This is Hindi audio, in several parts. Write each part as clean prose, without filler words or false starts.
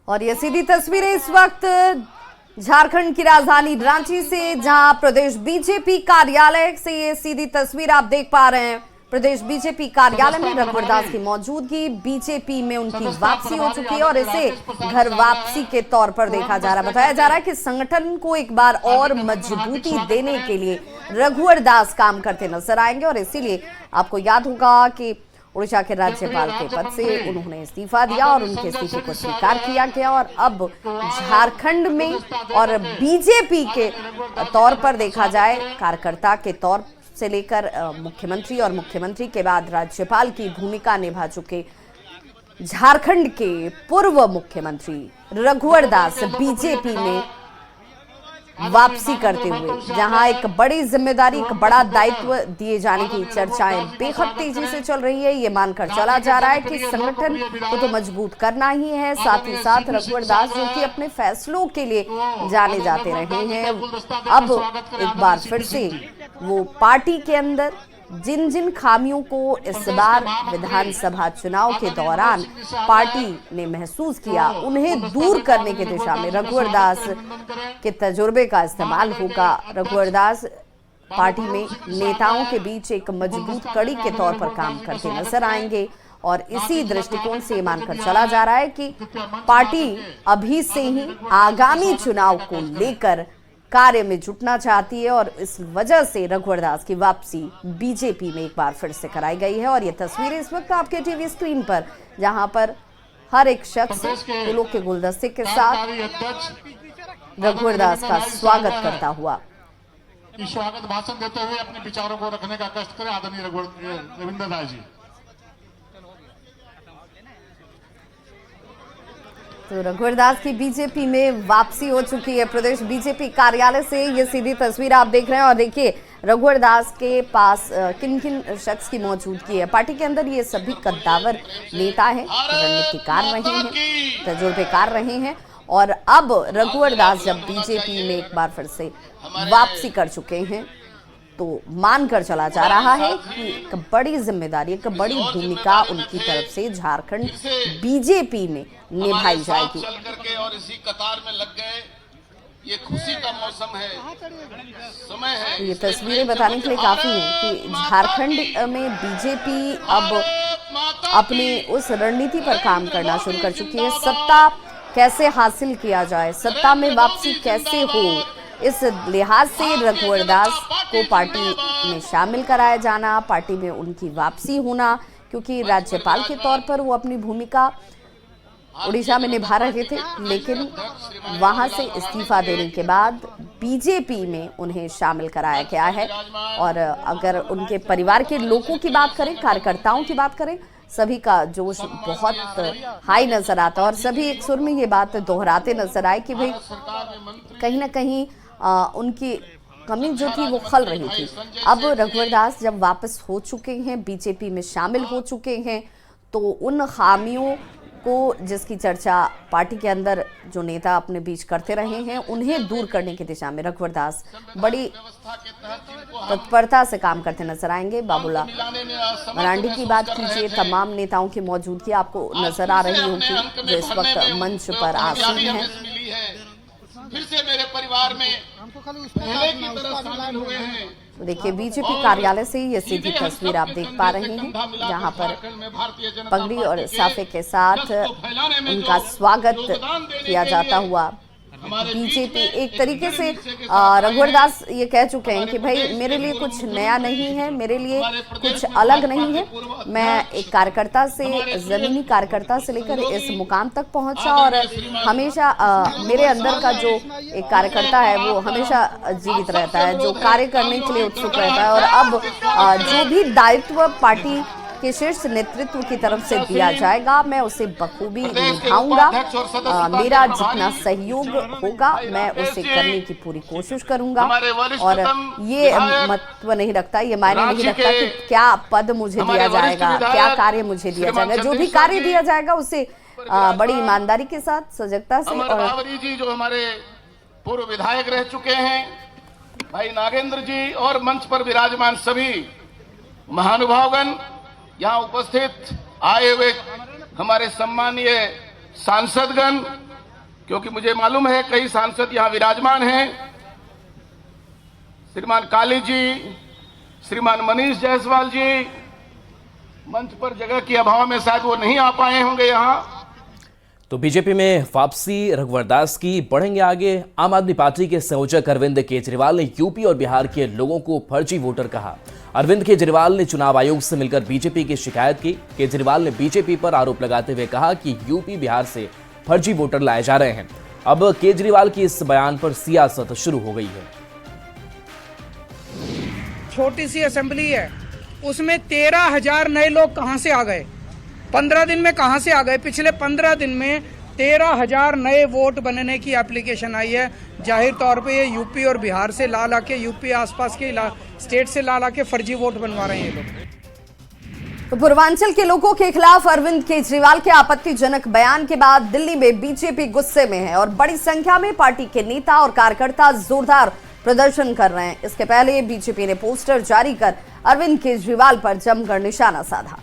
और ये सीधी तस्वीरें इस वक्त झारखंड की राजधानी रांची से, जहां प्रदेश बीजेपी कार्यालय से ये सीधी तस्वीर आप देख पा रहे हैं। प्रदेश बीजेपी कार्यालय में रघुवर दास की मौजूदगी, बीजेपी में उनकी वापसी हो चुकी है और इसे घर वापसी के तौर पर देखा जा रहा है। बताया जा रहा है कि संगठन को एक बार और मजबूती देने के लिए रघुवर दास काम करते नजर आएंगे और इसीलिए आपको याद होगा कि उड़ीसा के राज्यपाल के पद से उन्होंने इस्तीफा दिया और उनके इस्तीफे को स्वीकार किया गया और अब झारखंड में और बीजेपी के तौर पर देखा जाए, कार्यकर्ता के तौर से लेकर मुख्यमंत्री और मुख्यमंत्री के बाद राज्यपाल की भूमिका निभा चुके झारखंड के पूर्व मुख्यमंत्री रघुवर दास बीजेपी में वापसी करते हुए, जहां एक बड़ी जिम्मेदारी, एक बड़ा दायित्व दिए जाने की चर्चाएं बेहद तेजी से चल रही है। ये मानकर चला जा रहा है कि संगठन को तो मजबूत करना ही है, साथ ही साथ रघुवर दास जो कि अपने फैसलों के लिए जाने जाते रहे हैं, अब एक बार फिर से वो पार्टी के अंदर जिन जिन खामियों को इस बार विधानसभा चुनाव के दौरान पार्टी ने महसूस किया, उन्हें दूर करने की दिशा में रघुवर दास के तजुर्बे का इस्तेमाल होगा। रघुवर दास पार्टी में नेताओं के बीच एक मजबूत कड़ी के तौर पर काम करते नजर आएंगे और इसी दृष्टिकोण से मानकर चला जा रहा है कि पार्टी अभी से ही आगामी चुनाव को लेकर कार्य में जुटना चाहती है और इस वजह से रघुवर दास की वापसी बीजेपी में एक बार फिर से कराई गई है। और ये तस्वीरें इस वक्त आपके टीवी स्क्रीन पर, जहां पर हर एक शख्स फूलों के गुलदस्ते के साथ रघुवर दास का स्वागत करता हुआ स्वागत भाषण देते हुए अपने विचारों को रखने का कष्ट करें आदरणीय रघुवर दास जी। तो रघुवर दास की बीजेपी में वापसी हो चुकी है। प्रदेश बीजेपी कार्यालय से ये सीधी तस्वीर आप देख रहे हैं और देखिए रघुवर दास के पास किन किन शख्स की मौजूदगी है। पार्टी के अंदर ये सभी कद्दावर नेता हैं, रणनीतिकार रहे हैं, तजुर्बेकार रहे हैं और अब रघुवर दास जब बीजेपी में एक बार फिर से वापसी कर चुके हैं तो मानकर चला जा रहा है कि एक बड़ी जिम्मेदारी, एक बड़ी भूमिका उनकी तरफ से झारखंड बीजेपी में निभाई जाएगी। और इसी कतार में लग गए, ये खुशी का मौसम है, समय है। तो ये तस्वीरें बताने के लिए काफी है कि झारखंड में बीजेपी अब अपनी उस रणनीति पर काम करना शुरू कर चुकी है। सत्ता कैसे हासिल किया जाए, सत्ता में वापसी कैसे हो, इस लिहाज से रघुवर दास को पार्टी में शामिल कराया जाना, पार्टी में उनकी वापसी होना, क्योंकि राज्यपाल के तौर पर वो अपनी भूमिका उड़ीसा में निभा रहे थे, लेकिन वहां से इस्तीफा देने के बाद बीजेपी में उन्हें शामिल कराया गया है। और अगर उनके परिवार के लोगों की बात करें, कार्यकर्ताओं की बात करें, सभी का जोश बहुत हाई नजर आता है और सभी एक सुर में ये बात दोहराते नजर आए कि भाई कहीं ना कहीं उनकी कमी जो थी वो खल रही थी। अब रघुवर दास जब वापस हो चुके हैं, बीजेपी में शामिल हो चुके हैं, तो उन खामियों को जिसकी चर्चा पार्टी के अंदर जो नेता अपने बीच करते रहे हैं, उन्हें दूर करने की दिशा में रघुवर दास बड़ी तत्परता से काम करते नजर आएंगे। बाबूला मरांडी की बात कीजिए, तमाम नेताओं की मौजूदगी आपको नजर आ रही होगी जो इस वक्त मंच पर आसीन है। फिर से मेरे परिवार में पहले की तरह शामिल हुए हैं। तो देखिए बीजेपी कार्यालय से ये सीधी तस्वीर आप देख पा रहे हैं, जहां पर पगड़ी और साफे के साथ उनका स्वागत किया जाता हुआ बीजेपी एक तरीके से रघुवर दास ये कह चुके हैं कि भाई मेरे लिए कुछ नया नहीं है, मेरे लिए कुछ अलग नहीं है, मैं एक कार्यकर्ता से, जमीनी कार्यकर्ता से लेकर इस मुकाम तक पहुंचा और हमेशा मेरे अंदर का जो एक कार्यकर्ता है वो हमेशा जीवित रहता है, जो कार्य करने के लिए उत्सुक रहता है और अब जो भी दायित्व पार्टी के शीर्ष नेतृत्व की तरफ से दिया जाएगा मैं उसे बखूबी निभाऊंगा। मेरा जितना सहयोग होगा मैं उसे करने की पूरी कोशिश करूंगा और ये महत्व नहीं रखता, ये मायने नहीं रखता कि क्या पद मुझे दिया जाएगा, क्या कार्य मुझे दिया जाएगा। जो भी कार्य दिया जाएगा उसे बड़ी ईमानदारी के साथ, सजगता से। और जी जो हमारे पूर्व विधायक रह चुके हैं, भाई नागेंद्र जी और मंच पर विराजमान सभी महानुभावगण, यहाँ उपस्थित आए हुए हमारे सम्मानीय सांसदगण, क्योंकि मुझे मालूम है कई सांसद यहां विराजमान हैं, श्रीमान काली जी, श्रीमान मनीष जायसवाल जी, मंच पर जगह के अभाव में शायद वो नहीं आ पाए होंगे यहां। तो बीजेपी में वापसी रघुवर दास की, बढ़ेंगे आगे। आम आदमी पार्टी के संयोजक अरविंद केजरीवाल ने यूपी और बिहार के लोगों को फर्जी वोटर कहा। अरविंद केजरीवाल ने चुनाव आयोग से मिलकर बीजेपी की शिकायत की। केजरीवाल ने बीजेपी पर आरोप लगाते हुए कहा कि यूपी बिहार से फर्जी वोटर लाए जा रहे हैं। अब केजरीवाल की इस बयान पर सियासत शुरू हो गई है। छोटी सी असेंबली है, उसमें 13,000 नए लोग कहां से आ गए? 15 दिन में कहां से आ गए? पिछले 15 दिन में 13,000 नए वोट बनने की एप्लीकेशन आई है। जाहिर तौर पे ये यूपी और बिहार से ला के, यूपी आसपास के स्टेट से ला के फर्जी वोट बनवा रहे हैं ये लोग। तो पूर्वांचल के लोगों के खिलाफ अरविंद केजरीवाल के आपत्तिजनक बयान के बाद दिल्ली में बीजेपी गुस्से में है और बड़ी संख्या में पार्टी के नेता और कार्यकर्ता जोरदार प्रदर्शन कर रहे हैं। इसके पहले बीजेपी ने पोस्टर जारी कर अरविंद केजरीवाल पर जमकर निशाना साधा।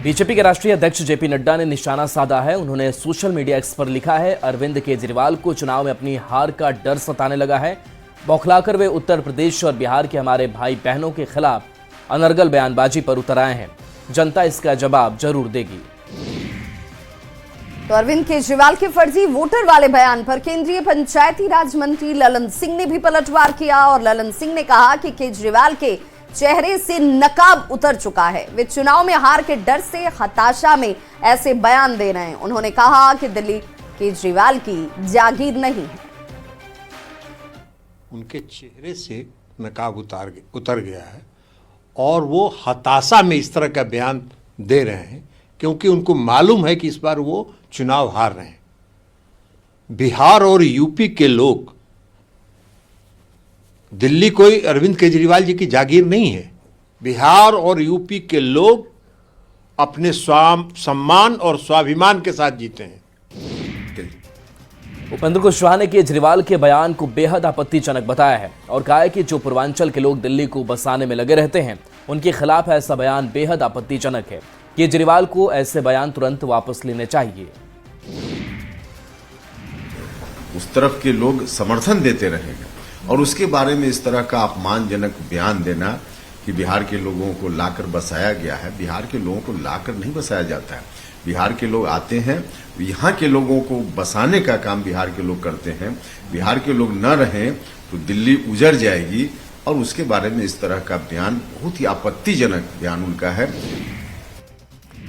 बीजेपी के राष्ट्रीय अध्यक्ष जेपी नड्डा ने निशाना साधा है। उन्होंने सोशल मीडिया एक्स पर लिखा है, अरविंद केजरीवाल को चुनाव में अपनी हार का डर सताने लगा है। बौखलाकर वे उत्तर प्रदेश और बिहार के हमारे भाई बहनों के खिलाफ अनर्गल बयानबाजी पर उतर आए हैं। जनता इसका जवाब जरूर देगी। तो अरविंद केजरीवाल के फर्जी वोटर वाले बयान पर केंद्रीय पंचायती राज मंत्री ललन सिंह ने भी पलटवार किया और ललन सिंह ने कहा कि केजरीवाल के चेहरे से नकाब उतर चुका है। वे चुनाव में हार के डर से हताशा में ऐसे बयान दे रहे हैं। उन्होंने कहा कि दिल्ली केजरीवाल की जागीर नहीं है। उनके चेहरे से नकाब उतर गया है और वो हताशा में इस तरह का बयान दे रहे हैं क्योंकि उनको मालूम है कि इस बार वो चुनाव हार रहे हैं। बिहार और यूपी के लोग, दिल्ली कोई अरविंद केजरीवाल जी की जागीर नहीं है। बिहार और यूपी के लोग अपने सम्मान और स्वाभिमान के साथ जीते हैं। उपेंद्र कुशवाहा ने केजरीवाल के बयान को बेहद आपत्तिजनक बताया है और कहा है कि जो पूर्वांचल के लोग दिल्ली को बसाने में लगे रहते हैं, उनके खिलाफ ऐसा बयान बेहद आपत्तिजनक है। केजरीवाल को ऐसे बयान तुरंत वापस लेने चाहिए। उस तरफ के लोग समर्थन देते रहेंगे और उसके बारे में इस तरह का अपमानजनक बयान देना कि बिहार के लोगों को लाकर बसाया गया है। बिहार के लोगों को लाकर नहीं बसाया जाता है। बिहार के लोग आते हैं, यहाँ के लोगों को बसाने का काम बिहार के लोग करते हैं। बिहार के लोग न रहें तो दिल्ली उजड़ जाएगी और उसके बारे में इस तरह का बयान बहुत ही आपत्तिजनक बयान उनका है।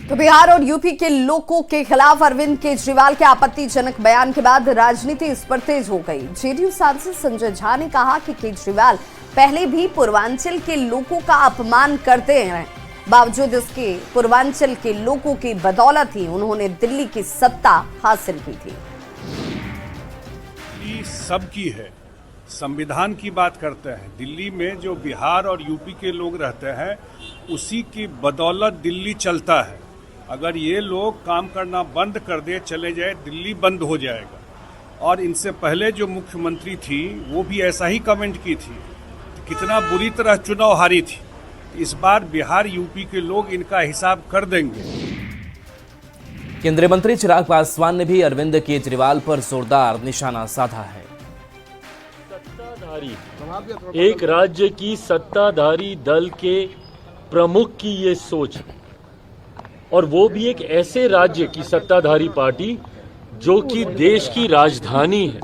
तो बिहार और यूपी के लोगों के खिलाफ अरविंद केजरीवाल के आपत्तिजनक बयान के बाद राजनीति इस पर तेज हो गई। जेडीयू सांसद संजय झा ने कहा कि केजरीवाल पहले भी पूर्वांचल के लोगों का अपमान करते हैं, बावजूद इसके पूर्वांचल के लोगों की बदौलत ही उन्होंने दिल्ली की सत्ता हासिल की थी। दिल्ली सबकी है, संविधान की बात करते हैं। दिल्ली में जो बिहार और यूपी के लोग रहते हैं, उसी की बदौलत दिल्ली चलता है। अगर ये लोग काम करना बंद कर दे, चले जाए, दिल्ली बंद हो जाएगा। और इनसे पहले जो मुख्यमंत्री थी वो भी ऐसा ही कमेंट की थी, कितना बुरी तरह चुनाव हारी थी। इस बार बिहार यूपी के लोग इनका हिसाब कर देंगे। केंद्रीय मंत्री चिराग पासवान ने भी अरविंद केजरीवाल पर जोरदार निशाना साधा है। सत्ताधारी, एक राज्य की सत्ताधारी दल के प्रमुख की ये सोच है और वो भी एक ऐसे राज्य की सत्ताधारी पार्टी जो कि देश की राजधानी है।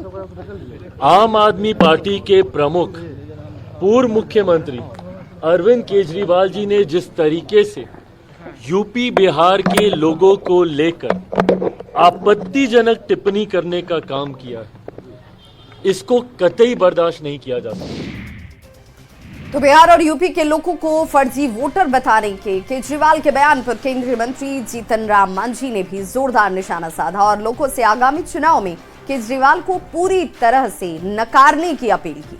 आम आदमी पार्टी के प्रमुख पूर्व मुख्यमंत्री अरविंद केजरीवाल जी ने जिस तरीके से यूपी बिहार के लोगों को लेकर आपत्तिजनक टिप्पणी करने का काम किया है, इसको कतई बर्दाश्त नहीं किया जा सकता। तो बिहार और यूपी के लोगों को फर्जी वोटर बताने के केजरीवाल के बयान पर केंद्रीय मंत्री जीतन राम मांझी ने भी जोरदार निशाना साधा और लोगों से आगामी चुनाव में केजरीवाल को पूरी तरह से नकारने की अपील की।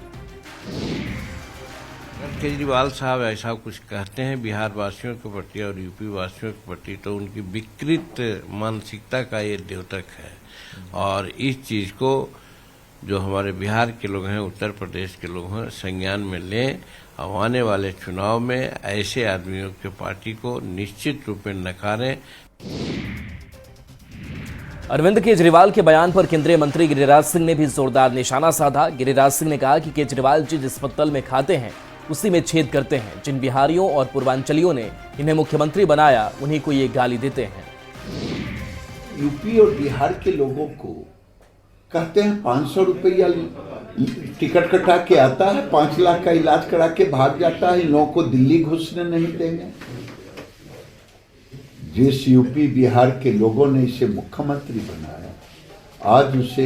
केजरीवाल साहब ऐसा कुछ कहते हैं बिहार वासियों के प्रति और यूपी वासियों के प्रति, तो उनकी विकृत मानसिकता का ये द्योतक है। और इस चीज को जो हमारे बिहार के लोग हैं, उत्तर प्रदेश के लोग हैं, संज्ञान में लें। आने वाले चुनाव में ऐसे आदमियों के पार्टी को निश्चित रूप में नकारें। अरविंद केजरीवाल के बयान पर केंद्रीय मंत्री गिरिराज सिंह ने भी जोरदार निशाना साधा। गिरिराज सिंह ने कहा कि केजरीवाल जी जिस पत्तल में खाते हैं उसी में छेद करते हैं। जिन बिहारियों और पूर्वांचलियों ने इन्हें मुख्यमंत्री बनाया उन्हीं को ये गाली देते हैं। यूपी और बिहार के लोगों को कहते हैं 500 रुपया टिकट कटा के आता है, 5 लाख का इलाज करा के भाग जाता है, इन लोगों को दिल्ली घुसने नहीं देंगे। जिस यूपी बिहार के लोगों ने इसे मुख्यमंत्री बनाया आज उसे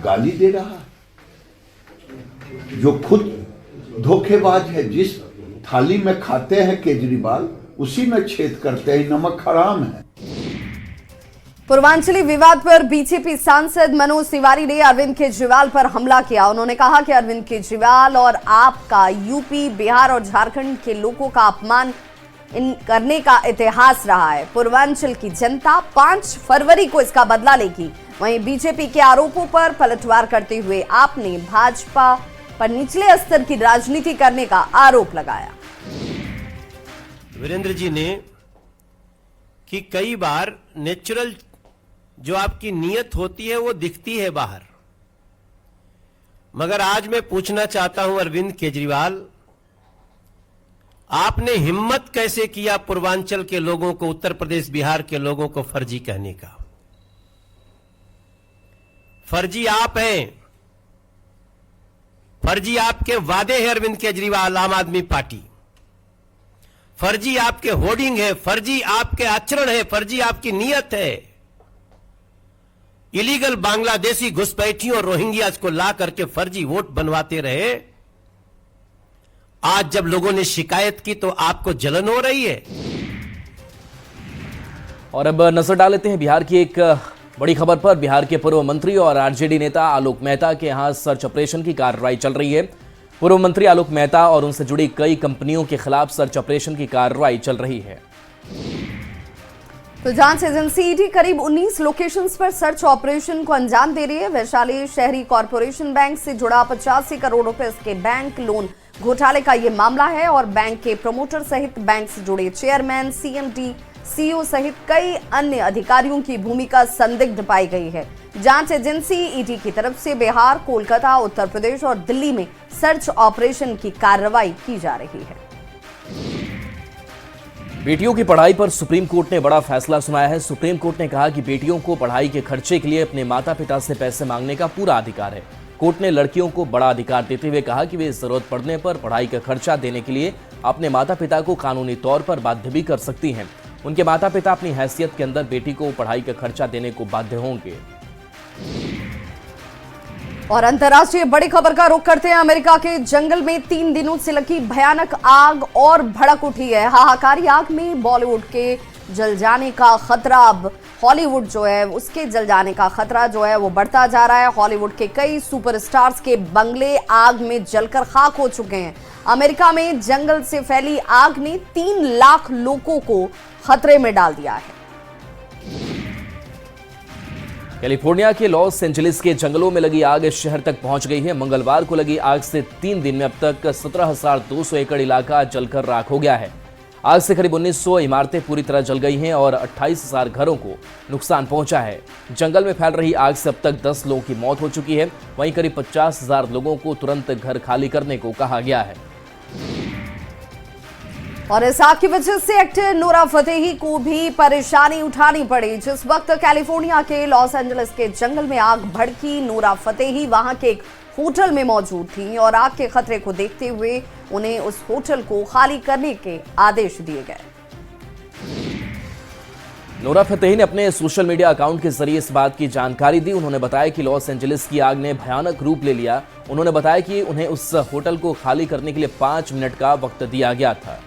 गाली दे रहा है, जो खुद धोखेबाज है। जिस थाली में खाते हैं केजरीवाल उसी में छेद करते हैं, नमक हराम है। पूर्वांचली विवाद पर बीजेपी सांसद मनोज तिवारी ने अरविंद केजरीवाल पर हमला किया। उन्होंने कहा कि अरविंद केजरीवाल और आपका यूपी, बिहार और झारखंड के लोगों का अपमान करने का इतिहास रहा है। पूर्वांचल की जनता 5 फरवरी को इसका बदला लेगी। वहीं बीजेपी के आरोपों पर पलटवार करते हुए आपने भाजपा पर निचले स्तर की राजनीति करने का आरोप लगाया। वीरेंद्र जी ने कि कई बार नेचुरल जो आपकी नीयत होती है वो दिखती है बाहर, मगर आज मैं पूछना चाहता हूं अरविंद केजरीवाल, आपने हिम्मत कैसे किया पूर्वांचल के लोगों को, उत्तर प्रदेश बिहार के लोगों को फर्जी कहने का? फर्जी आप हैं, फर्जी आपके वादे हैं अरविंद केजरीवाल, आम आदमी पार्टी। फर्जी आपके होर्डिंग है, फर्जी आपके आचरण है, फर्जी आपकी नीयत है। इलीगल बांग्लादेशी घुसपैठियों और रोहिंग्यास को ला करके फर्जी वोट बनवाते रहे। आज जब लोगों ने शिकायत की तो आपको जलन हो रही है। और अब नजर डाल लेते हैं बिहार की एक बड़ी खबर पर। बिहार के पूर्व मंत्री और आरजेडी नेता आलोक मेहता के यहां सर्च ऑपरेशन की कार्रवाई चल रही है। पूर्व मंत्री आलोक मेहता और उनसे जुड़ी कई कंपनियों के खिलाफ सर्च ऑपरेशन की कार्रवाई चल रही है। तो जांच एजेंसी ईडी करीब 19 लोकेशंस पर सर्च ऑपरेशन को अंजाम दे रही है। वैशाली शहरी कॉरपोरेशन बैंक से जुड़ा 85 करोड़ रुपए के बैंक लोन घोटाले का ये मामला है और बैंक के प्रमोटर सहित बैंक से जुड़े चेयरमैन, सीएमडी, सीईओ सहित कई अन्य अधिकारियों की भूमिका संदिग्ध पाई गई है। जांच एजेंसी ईडी की तरफ से बिहार, कोलकाता, उत्तर प्रदेश और दिल्ली में सर्च ऑपरेशन की कार्रवाई की जा रही है। बेटियों की पढ़ाई पर सुप्रीम कोर्ट ने बड़ा फैसला सुनाया है। सुप्रीम कोर्ट ने कहा कि बेटियों को पढ़ाई के खर्चे के लिए अपने माता पिता से पैसे मांगने का पूरा अधिकार है। कोर्ट ने लड़कियों को बड़ा अधिकार देते हुए कहा कि वे जरूरत पड़ने पर पढ़ाई का खर्चा देने के लिए अपने माता पिता को कानूनी तौर पर बाध्य भी कर सकती हैं। उनके माता पिता अपनी हैसियत के अंदर बेटी को पढ़ाई का खर्चा देने को बाध्य होंगे। और अंतर्राष्ट्रीय बड़ी खबर का रुख करते हैं। अमेरिका के जंगल में 3 दिनों से लगी भयानक आग और भड़क उठी है। हाहाकारी आग में बॉलीवुड के जल जाने का खतरा, अब हॉलीवुड जो है उसके जल जाने का खतरा जो है वो बढ़ता जा रहा है। हॉलीवुड के कई सुपरस्टार्स के बंगले आग में जलकर खाक हो चुके हैं। अमेरिका में जंगल से फैली आग ने 3 लाख लोगों को खतरे में डाल दिया है। कैलिफोर्निया के लॉस एंजलिस के जंगलों में लगी आग इस शहर तक पहुंच गई है। मंगलवार को लगी आग से 3 दिन में अब तक 17,200 एकड़ इलाका जलकर राख हो गया है। आग से करीब 1900 इमारतें पूरी तरह जल गई हैं और 28,000 घरों को नुकसान पहुंचा है। जंगल में फैल रही आग से अब तक 10 लोगों की मौत हो चुकी है। वहीं करीब 50,000 लोगों को तुरंत घर खाली करने को कहा गया है। और इस आग की वजह से एक्टर नोरा फतेही को भी परेशानी उठानी पड़ी। जिस वक्त कैलिफोर्निया के लॉस एंजलिस के जंगल में आग भड़की, नोरा फतेही वहां के एक होटल में मौजूद थी और आग के खतरे को देखते हुए उन्हें उस होटल को खाली करने के आदेश दिए गए। नोरा फतेही ने अपने सोशल मीडिया अकाउंट के जरिए इस बात की जानकारी दी। उन्होंने बताया कि लॉस एंजलिस की आग ने भयानक रूप ले लिया। उन्होंने बताया कि उन्हें उस होटल को खाली करने के लिए 5 मिनट का वक्त दिया गया था।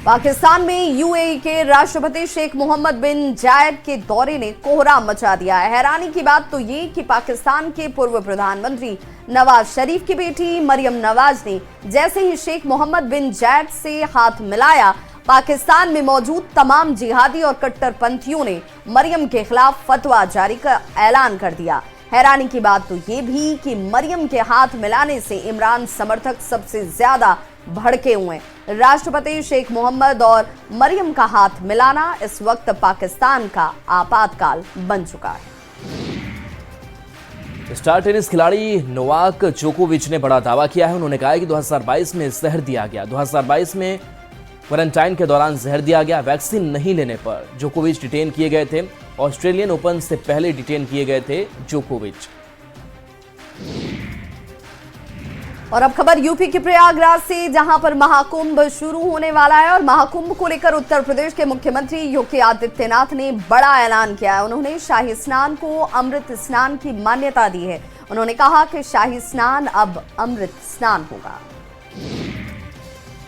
पाकिस्तान में यूएई के राष्ट्रपति शेख मोहम्मद बिन जायद के दौरे ने कोहराम मचा दिया है। हैरानी की बात तो ये कि पाकिस्तान के पूर्व प्रधानमंत्री नवाज शरीफ की बेटी मरियम नवाज ने जैसे ही शेख मोहम्मद बिन जायद से हाथ मिलाया, पाकिस्तान में मौजूद तमाम जिहादी और कट्टरपंथियों ने मरियम के खिलाफ फतवा जारी का ऐलान कर दिया। हैरानी की बात तो ये भी कि मरियम के हाथ मिलाने से इमरान समर्थक सबसे ज्यादा भड़के हुए हैं। राष्ट्रपति शेख मोहम्मद और मरियम का हाथ मिलाना इस वक्त पाकिस्तान का आपातकाल बन चुका है। स्टार टेनिस खिलाड़ी नोवाक जोकोविच ने बड़ा दावा किया है। उन्होंने कहा है कि 2022 में जहर दिया गया। 2022 में क्वारंटाइन के दौरान जहर दिया गया। वैक्सीन नहीं लेने पर जोकोविच डिटेन किए गए थे। ऑस्ट्रेलियन ओपन से पहले डिटेन किए गए थे जोकोविच। और अब खबर यूपी के प्रयागराज से, जहां पर महाकुंभ शुरू होने वाला है और महाकुंभ को लेकर उत्तर प्रदेश के मुख्यमंत्री योगी आदित्यनाथ ने बड़ा ऐलान किया है। उन्होंने शाही स्नान को अमृत स्नान की मान्यता दी है। उन्होंने कहा कि शाही स्नान अब अमृत स्नान होगा।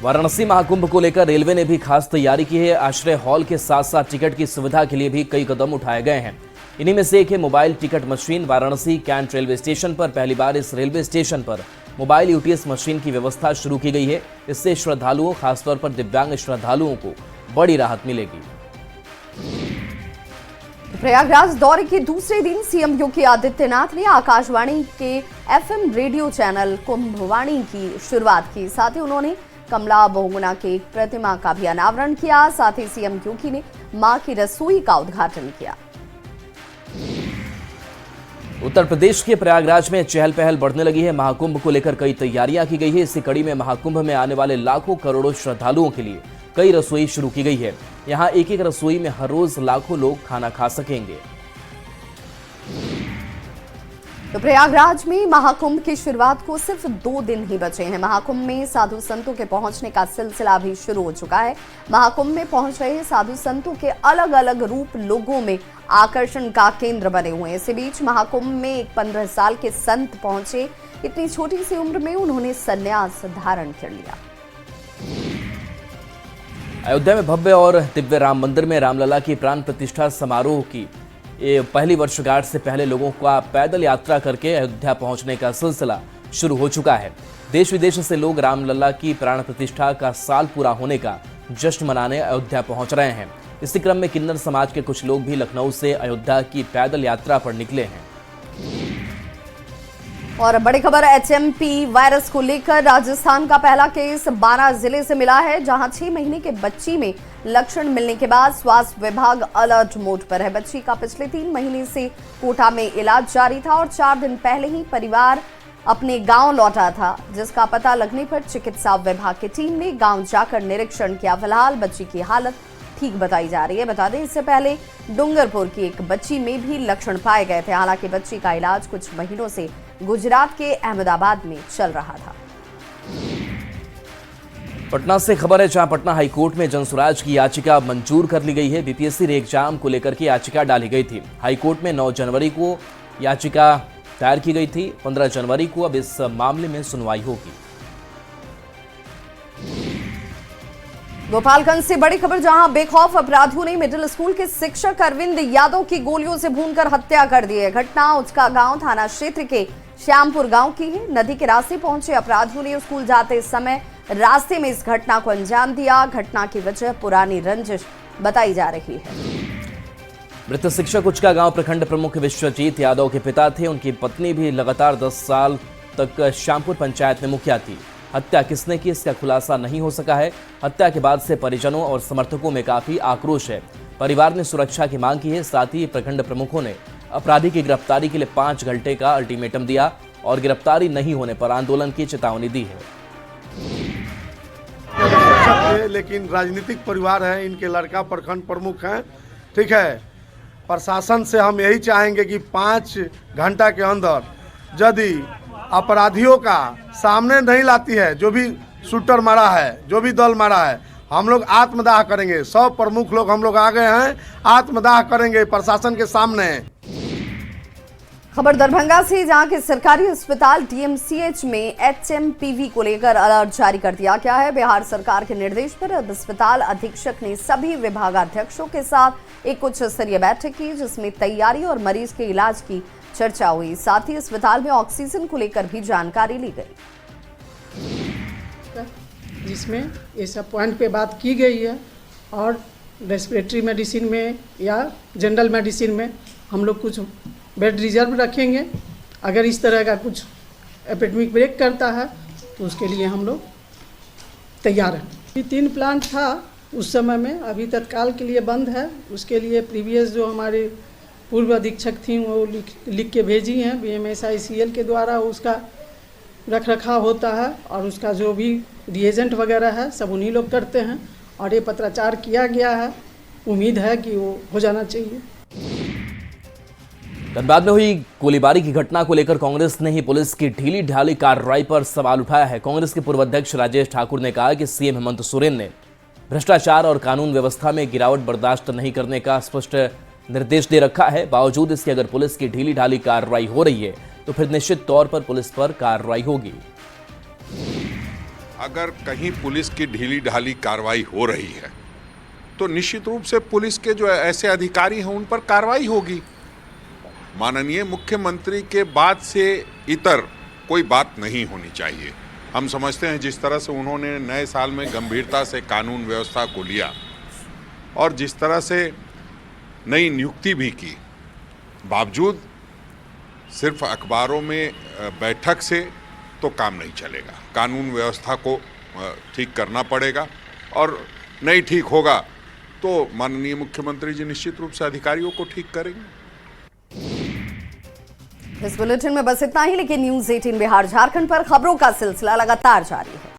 वाराणसी महाकुंभ को लेकर रेलवे ने भी खास तैयारी की है। आश्रय हॉल के साथ साथ टिकट की सुविधा के लिए भी कई कदम उठाए गए हैं। इन्हीं में से एक है mobile ticket machine. Varanasi cantt railway station पर पहली बार इस रेलवे स्टेशन पर मोबाइल यूटीएस मशीन की व्यवस्था शुरू की गई है। इससे श्रद्धालुओं, खासतौर पर दिव्यांग श्रद्धालुओं को बड़ी राहत मिलेगी। प्रयागराज दौरे के दूसरे दिन सीएम योगी आदित्यनाथ ने आकाशवाणी के एफएम रेडियो चैनल कुंभवाणी की शुरुआत की। साथ ही उन्होंने कमला बहुगुणा की एक प्रतिमा का भी अनावरण किया। साथ ही सीएम योगी ने मां की रसोई का उद्घाटन किया। उत्तर प्रदेश के प्रयागराज में चहल पहल बढ़ने लगी है। महाकुंभ को लेकर कई तैयारियां की गई है। इसी कड़ी में महाकुंभ में आने वाले लाखों करोड़ों श्रद्धालुओं के लिए कई रसोई शुरू की गई है। यहां एक एक रसोई में हर रोज लाखों लोग खाना खा सकेंगे। तो प्रयागराज में महाकुंभ की शुरुआत को सिर्फ 2 दिन ही बचे हैं। महाकुंभ में साधु संतों के पहुंचने का सिलसिला भी शुरू हो चुका है। महाकुंभ में पहुंच रहे साधु संतों के अलग अलग रूप लोगों में आकर्षण का केंद्र बने हुए हैं। इसी बीच महाकुंभ में एक 15 साल के संत पहुंचे। इतनी छोटी सी उम्र में उन्होंने संन्यास धारण कर लिया। अयोध्या में भव्य और दिव्य राम मंदिर में रामलला की प्राण प्रतिष्ठा समारोह की पहली वर्षगांठ से पहले लोगों का पैदल यात्रा करके अयोध्या पहुंचने का सिलसिला शुरू हो चुका है। देश विदेश से लोग रामलला की प्राण प्रतिष्ठा का साल पूरा होने का जश्न मनाने अयोध्या पहुंच रहे हैं। इसी क्रम में किन्नर समाज के कुछ लोग भी लखनऊ से अयोध्या की पैदल यात्रा पर निकले हैं। और बड़ी खबर, एचएमपी वायरस को लेकर राजस्थान का पहला केस 12 जिले से मिला है, जहां 6 महीने के बच्ची में लक्षण मिलने के बाद स्वास्थ्य विभाग अलर्ट मोड पर है। बच्ची का पिछले 3 महीने से कोटा में इलाज जारी था और 4 दिन पहले ही परिवार अपने गांव लौटा था, जिसका पता लगने पर चिकित्सा विभाग की टीम ने गांव जाकर निरीक्षण किया। फिलहाल बच्ची की हालत ठीक बताई जा रही है। बता दें, इससे पहले डूंगरपुर की एक बच्ची में भी लक्षण पाए गए थे। हालांकि बच्ची का इलाज कुछ महीनों से गुजरात के अहमदाबाद में चल रहा था। पटना से खबर है, जहां पटना हाईकोर्ट में जनसुराज की याचिका मंजूर कर ली गई है। बीपीएससी रे एग्जाम को लेकर के याचिका डाली गई थी। हाईकोर्ट में 9 जनवरी को याचिका दायर की गई थी। 15 जनवरी को अब इस मामले में सुनवाई होगी। गोपालगंज से बड़ी खबर, जहां बेखौफ अपराधियों ने मिडिल स्कूल के शिक्षक अरविंद यादव की गोलियों से भूनकर हत्या कर दी है। घटना उचका गांव थाना क्षेत्र के श्यामपुर गांव की है। नदी के रास्ते पहुंचे अपराधियों ने स्कूल जाते समय रास्ते में इस घटना को अंजाम दिया। घटना की वजह पुरानी रंजिश बताई जा रही है। मृत शिक्षक उचका गांव प्रखंड प्रमुख विश्वजीत यादव के पिता थे। उनकी पत्नी भी लगातार 10 साल तक श्यामपुर पंचायत में मुखिया थी। हत्या किसने की, इसका खुलासा नहीं हो सका है। हत्या के बाद से परिजनों और समर्थकों में काफी आक्रोश है। परिवार ने सुरक्षा की मांग की है। साथ ही प्रखंड प्रमुखों ने अपराधी की गिरफ्तारी के लिए 5 घंटे का अल्टीमेटम दिया और गिरफ्तारी नहीं होने पर आंदोलन की चेतावनी दी है। लेकिन राजनीतिक परिवार है, इनके लड़का प्रखंड प्रमुख हैं, ठीक है। प्रशासन से हम यही चाहेंगे कि 5 घंटा के अंदर यदि अपराधियों का सामने नहीं लाती है, जो भी शूटर मारा है, जो भी दल मारा है, हम लोग आत्मदाह करेंगे। 100 प्रमुख लोग हम लोग आ गए हैं, आत्मदाह करेंगे प्रशासन के सामने। खबर दरभंगा से, जहां के सरकारी अस्पताल डीएमसीएच में एचएमपीवी को लेकर अलर्ट जारी कर दिया गया है। बिहार सरकार के निर्देश पर अब अस्पताल अधीक्षक ने सभी विभागाध्यक्षों के साथ एक उच्च स्तरीय बैठक की, जिसमें तैयारी और मरीज के इलाज की चर्चा हुई। साथ ही अस्पताल में ऑक्सीजन को लेकर भी जानकारी ली गई, जिसमें ये सब पॉइंट पे बात की गई है। और रेस्पिरेटरी मेडिसिन में या जनरल मेडिसिन में हम लोग कुछ बेड रिजर्व रखेंगे। अगर इस तरह का कुछ एपिडेमिक ब्रेक करता है तो उसके लिए हम लोग तैयार हैं। ये 3 प्लांट था उस समय में, अभी तत्काल के लिए बंद है। उसके लिए प्रीवियस जो हमारे पूर्व अधीक्षक थी वो लिख के भेजी हैं BMSICL के द्वारा, उसका रख रखाव होता है और उसका जो भी रिएजेंट वगैरह है सब उन्हीं लोग करते हैं और ये पत्राचार किया गया है। उम्मीद है कि वो हो जाना चाहिए। धनबाद में हुई गोलीबारी की घटना को लेकर कांग्रेस ने ही पुलिस की ढीली ढाली कार्रवाई पर सवाल उठाया है। कांग्रेस के पूर्व अध्यक्ष राजेश ठाकुर ने कहा कि सीएम हेमंत सोरेन ने भ्रष्टाचार और कानून व्यवस्था में गिरावट बर्दाश्त नहीं करने का स्पष्ट निर्देश दे रखा है। बावजूद इसके अगर पुलिस की ढीली ढाली कार्रवाई हो रही है तो फिर निश्चित तौर पर पुलिस पर कार्रवाई होगी। अगर कहीं पुलिस की ढीली ढाली कार्रवाई हो रही है तो निश्चित रूप से पुलिस के जो ऐसे अधिकारी हैं उन पर कार्रवाई होगी। माननीय मुख्यमंत्री के बाद से इतर कोई बात नहीं होनी चाहिए। हम समझते हैं जिस तरह से उन्होंने नए साल में गंभीरता से कानून व्यवस्था को लिया और जिस तरह से नई नियुक्ति भी की, बावजूद सिर्फ अखबारों में बैठक से तो काम नहीं चलेगा। कानून व्यवस्था को ठीक करना पड़ेगा और नहीं ठीक होगा तो माननीय मुख्यमंत्री जी निश्चित रूप से अधिकारियों को ठीक करेंगे। इस बुलेटिन में बस इतना ही, लेकिन न्यूज़ 18 बिहार झारखंड पर खबरों का सिलसिला लगातार जारी है।